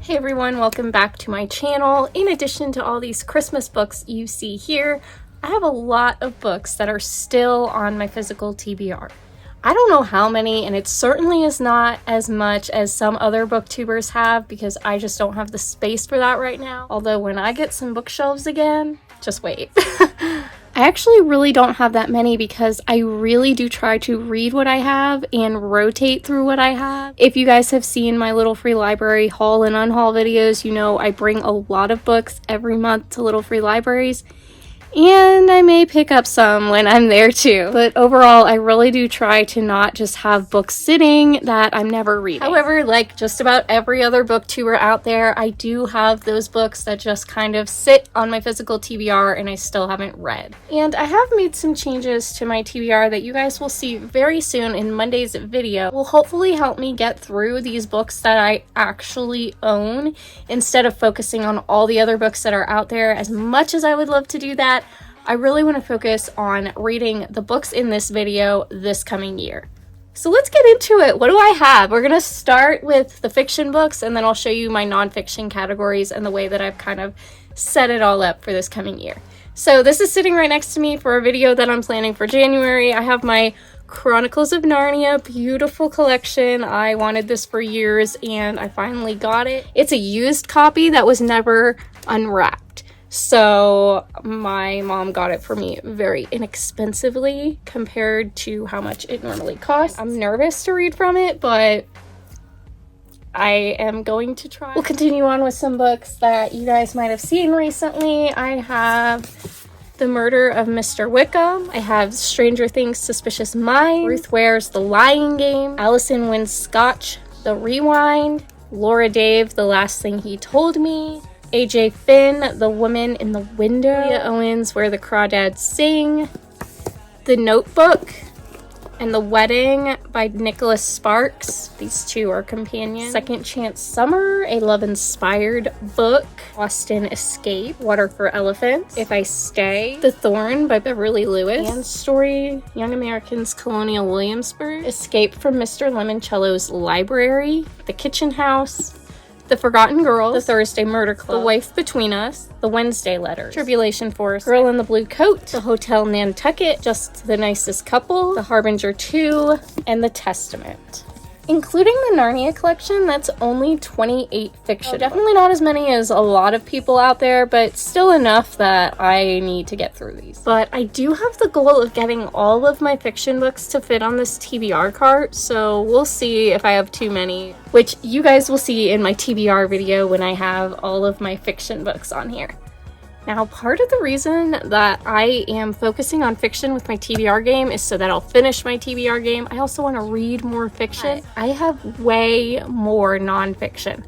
Hey everyone, welcome back to my channel. In addition to all these Christmas books you see here, I have a lot of books that are still on my physical TBR. I don't know how many, and it certainly is not as much as some other booktubers have because I just don't have the space for that right now. Although when I get some bookshelves again, just wait. I actually really don't have that many because I really do try to read what I have and rotate through what I have. If you guys have seen my Little Free Library haul and unhaul videos, you know I bring a lot of books every month to Little Free Libraries. And I may pick up some when I'm there too. But overall, I really do try to not just have books sitting that I'm never reading. However, like just about every other booktuber out there, I do have those books that just kind of sit on my physical TBR and I still haven't read. And I have made some changes to my TBR that you guys will see very soon in Monday's video. Will hopefully help me get through these books that I actually own instead of focusing on all the other books that are out there. As much as I would love to do that, I really want to focus on reading the books in this video this coming year. So let's get into it. What do I have? We're going to start with the fiction books and then I'll show you my nonfiction categories and the way that I've kind of set it all up for this coming year. So this is sitting right next to me for a video that I'm planning for January. I have my Chronicles of Narnia, beautiful collection. I wanted this for years and I finally got it. It's a used copy that was never unwrapped. So my mom got it for me very inexpensively compared to how much it normally costs. I'm nervous to read from it, but I am going to try. We'll continue on with some books that you guys might have seen recently. I have The Murder of Mr. Wickham. I have Stranger Things, Suspicious Minds, Ruth Ware's The Lying Game, Allison Wins Scotch, The Rewind, Laura Dave, The Last Thing He Told Me, A.J. Finn, The Woman in the Window, Leah Owens, Where the Crawdads Sing, The Notebook, and The Wedding by Nicholas Sparks. These two are companions. Second Chance Summer, a love-inspired book. Austin Escape, Water for Elephants. If I Stay, The Thorn by Beverly Lewis. And Story, Young Americans, Colonial Williamsburg. Escape from Mr. Limoncello's Library. The Kitchen House. The Forgotten Girls, The Thursday Murder Club, The Wife Between Us, The Wednesday Letters, Tribulation Force, Girl in the Blue Coat, The Hotel Nantucket, Just the Nicest Couple, The Harbinger 2, and The Testament. Including the Narnia collection, that's only 28 fiction. Definitely not as many as a lot of people out there, but still enough that I need to get through these. But I do have the goal of getting all of my fiction books to fit on this TBR cart, so we'll see if I have too many, which you guys will see in my TBR video when I have all of my fiction books on here. Now, part of the reason that I am focusing on fiction with my TBR game is so that I'll finish my TBR game. I also want to read more fiction. I have way more nonfiction.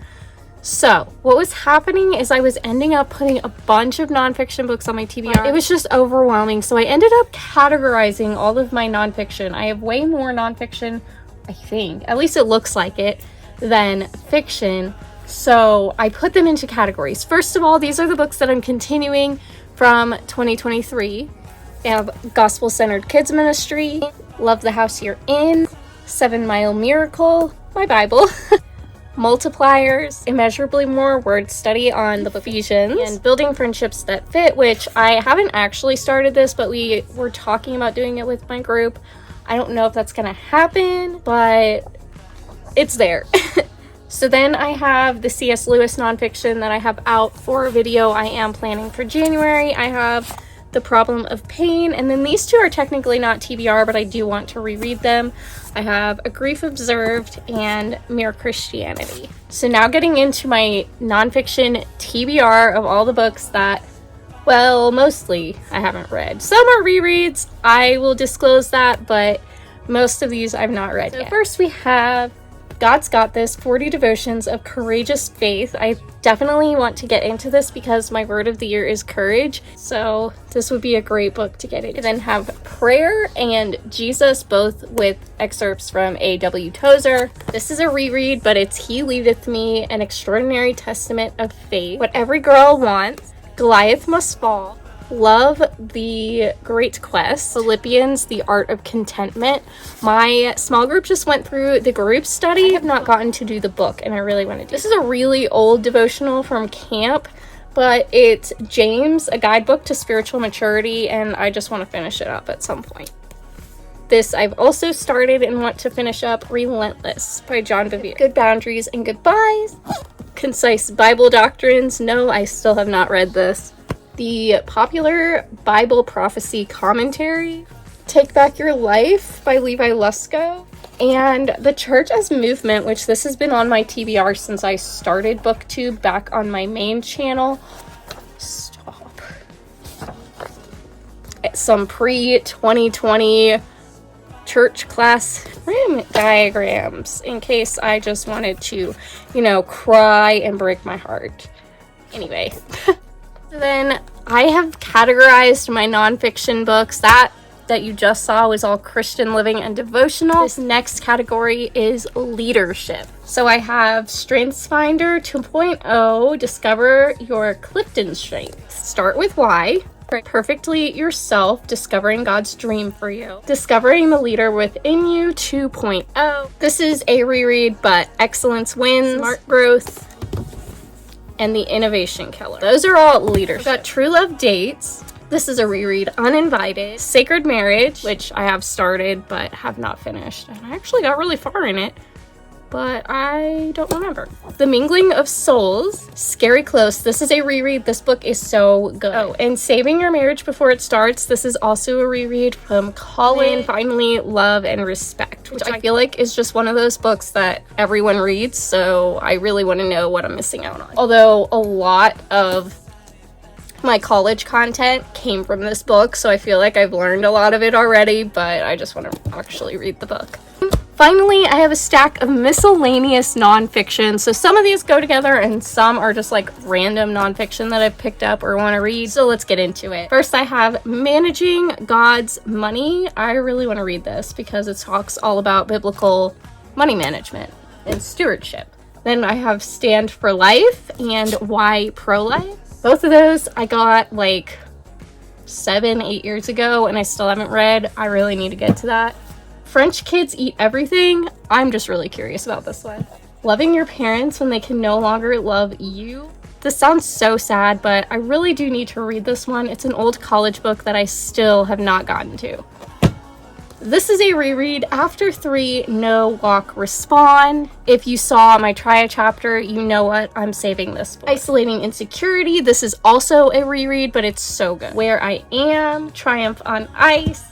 So, what was happening is I was ending up putting a bunch of nonfiction books on my TBR. It was just overwhelming, so I ended up categorizing all of my nonfiction. I have way more nonfiction, I think, at least it looks like it, than fiction. So I put them into categories. First of all, these are the books that I'm continuing from 2023. I have Gospel Centered Kids Ministry, Love the House You're In, 7 Mile Miracle, my Bible, Multipliers, Immeasurably More Word Study on the Book of Ephesians, and Building Friendships That Fit, which I haven't actually started this, but we were talking about doing it with my group. I don't know if that's going to happen, but it's there. So then I have the C.S. Lewis nonfiction that I have out for a video I am planning for January. I have The Problem of Pain, and then these two are technically not TBR, but I do want to reread them. I have A Grief Observed and Mere Christianity. So now getting into my nonfiction TBR of all the books that, well, mostly I haven't read. Some are rereads, I will disclose that, but most of these I've not read yet. First we have God's Got This, 40 Devotions of Courageous Faith. I definitely want to get into this because my word of the year is courage, so this would be a great book to get into. Then have Prayer and Jesus, both with excerpts from A.W. Tozer. This is a reread, but it's He Leadeth Me, An Extraordinary Testament of Faith, What Every Girl Wants, Goliath Must Fall, Love The Great Quest, Philippians, The Art of Contentment. My small group just went through the group study. I have not gotten to do the book, and I really want to do. This is a really old devotional from camp, but it's James, a guidebook to spiritual maturity, and I just want to finish it up at some point. This I've also started and want to finish up, Relentless by John Bevere. Good Boundaries and Goodbyes. Concise Bible Doctrines. No, I still have not read this. The Popular Bible Prophecy Commentary. Take Back Your Life by Levi Lusko. And The Church as Movement, which this has been on my TBR since I started BookTube back on my main channel. Stop. Some pre-2020 church class room diagrams in case I just wanted to, cry and break my heart. Anyway. Then I have categorized my nonfiction books. That you just saw was all Christian living and devotional. This next category is leadership. So I have StrengthsFinder 2.0, Discover Your Clifton Strengths. Start with Why. Perfectly Yourself, Discovering God's Dream for You. Discovering the Leader Within You 2.0. This is a reread, but Excellence Wins, Smart Growth, and The Innovation Killer. Those are all leadership. We've got True Love Dates. This is a reread. Uninvited. Sacred Marriage, which I have started but have not finished. And I actually got really far in it, but I don't remember. The Mingling of Souls. Scary Close. This is a reread. This book is so good. Oh, and Saving Your Marriage Before It Starts. This is also a reread from Colin. Finally, Love and Respect, which I feel like is just one of those books that everyone reads, so I really want to know what I'm missing out on. Although a lot of my college content came from this book, so I feel like I've learned a lot of it already, but I just want to actually read the book. Finally, I have a stack of miscellaneous nonfiction. So some of these go together and some are just like random nonfiction that I've picked up or want to read. So let's get into it. First, I have Managing God's Money. I really want to read this because it talks all about biblical money management and stewardship. Then I have Stand for Life and Why Pro-Life. Both of those I got like 7-8 years ago and I still haven't read. I really need to get to that. French Kids Eat Everything. I'm just really curious about this one. Loving Your Parents When They Can No Longer Love You. This sounds so sad, but I really do need to read this one. It's an old college book that I still have not gotten to. This is a reread. After 3, Know, Walk, Respond. If you saw my Try a Chapter, you know what I'm saving this for. Isolating Insecurity. This is also a reread, but it's so good. Where I Am. Triumph on Ice.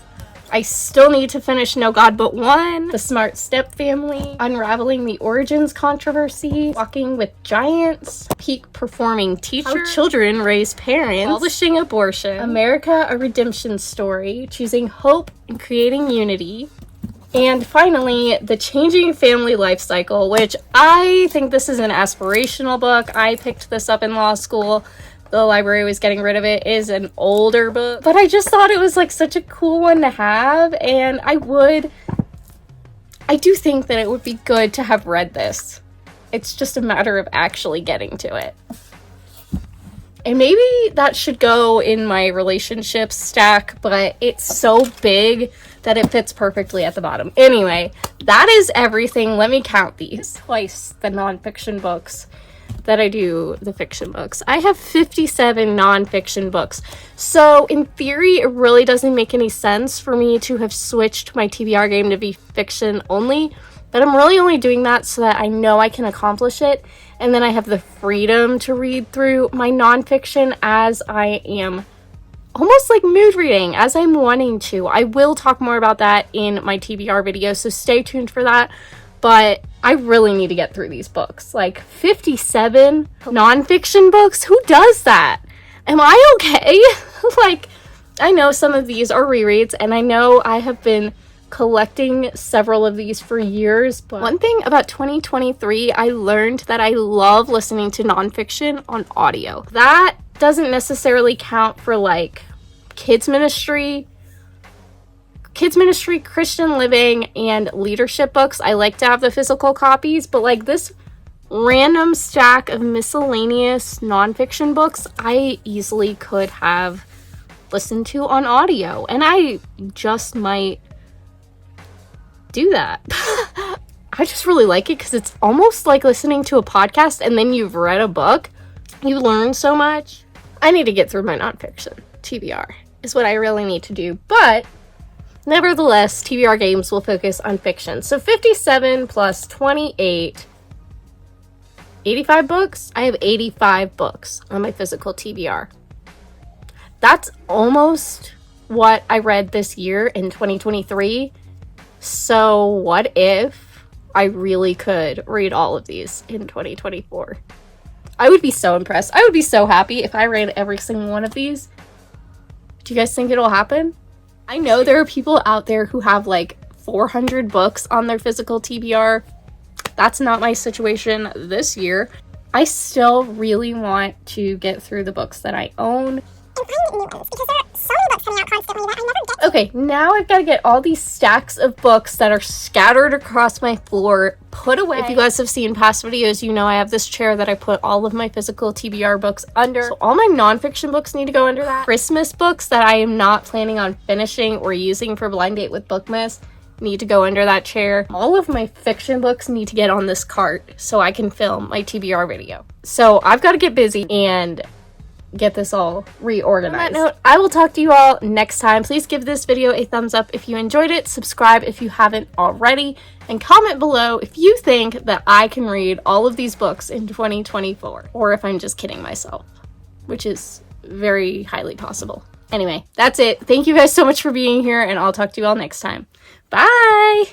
I still need to finish No God But One, The Smart Step Family, Unraveling the Origins Controversy, Walking with Giants, Peak Performing Teacher, How Children Raise Parents, Abolishing Abortion, America, A Redemption Story, Choosing Hope and Creating Unity, and finally, The Changing Family Life Cycle, which I think this is an aspirational book. I picked this up in law school. The library was getting rid of it. It is an older book, but I just thought it was like such a cool one to have, and I do think that it would be good to have read this. It's just a matter of actually getting to it. And maybe that should go in my relationships stack, but it's so big that it fits perfectly at the bottom. Anyway, that is everything. Let me count these. Twice the nonfiction books that I do the fiction books. I have 57 nonfiction books. So in theory, it really doesn't make any sense for me to have switched my TBR game to be fiction only, but I'm really only doing that so that I know I can accomplish it, and then I have the freedom to read through my nonfiction as I am almost like mood reading, as I'm wanting to. I will talk more about that in my TBR video, so stay tuned for that. But I really need to get through these books. Like 57 nonfiction books? Who does that? Am I okay? Like, I know some of these are rereads, and I know I have been collecting several of these for years, but one thing about 2023, I learned that I love listening to nonfiction on audio. That doesn't necessarily count for like kids ministry, Christian living, and leadership books. I like to have the physical copies, but like this random stack of miscellaneous nonfiction books, I easily could have listen to on audio, and I just might do that. I just really like it because it's almost like listening to a podcast and then you've read a book. You learn so much. I need to get through my nonfiction. TBR is what I really need to do. But nevertheless, TBR games will focus on fiction. So 57 plus 28, 85 books? I have 85 books on my physical TBR. That's almost what I read this year in 2023. So what if I really could read all of these in 2024? I would be so impressed. I would be so happy if I read every single one of these. Do you guys think it'll happen? I know there are people out there who have like 400 books on their physical TBR. That's not my situation this year. I still really want to get through the books that I own. And find new ones, because there are so many books coming out constantly that I never get to. Okay, now I've got to get all these stacks of books that are scattered across my floor put away. If you guys have seen past videos, you know I have this chair that I put all of my physical TBR books under. So all my nonfiction books need to go under that. Christmas books that I am not planning on finishing or using for Blind Date with Bookmas need to go under that chair. All of my fiction books need to get on this cart so I can film my TBR video. So I've got to get busy and get this all reorganized. On that note, I will talk to you all next time. Please give this video a thumbs up if you enjoyed it, subscribe if you haven't already, and comment below if you think that I can read all of these books in 2024, or if I'm just kidding myself, which is very highly possible. Anyway, that's it. Thank you guys so much for being here, and I'll talk to you all next time. Bye!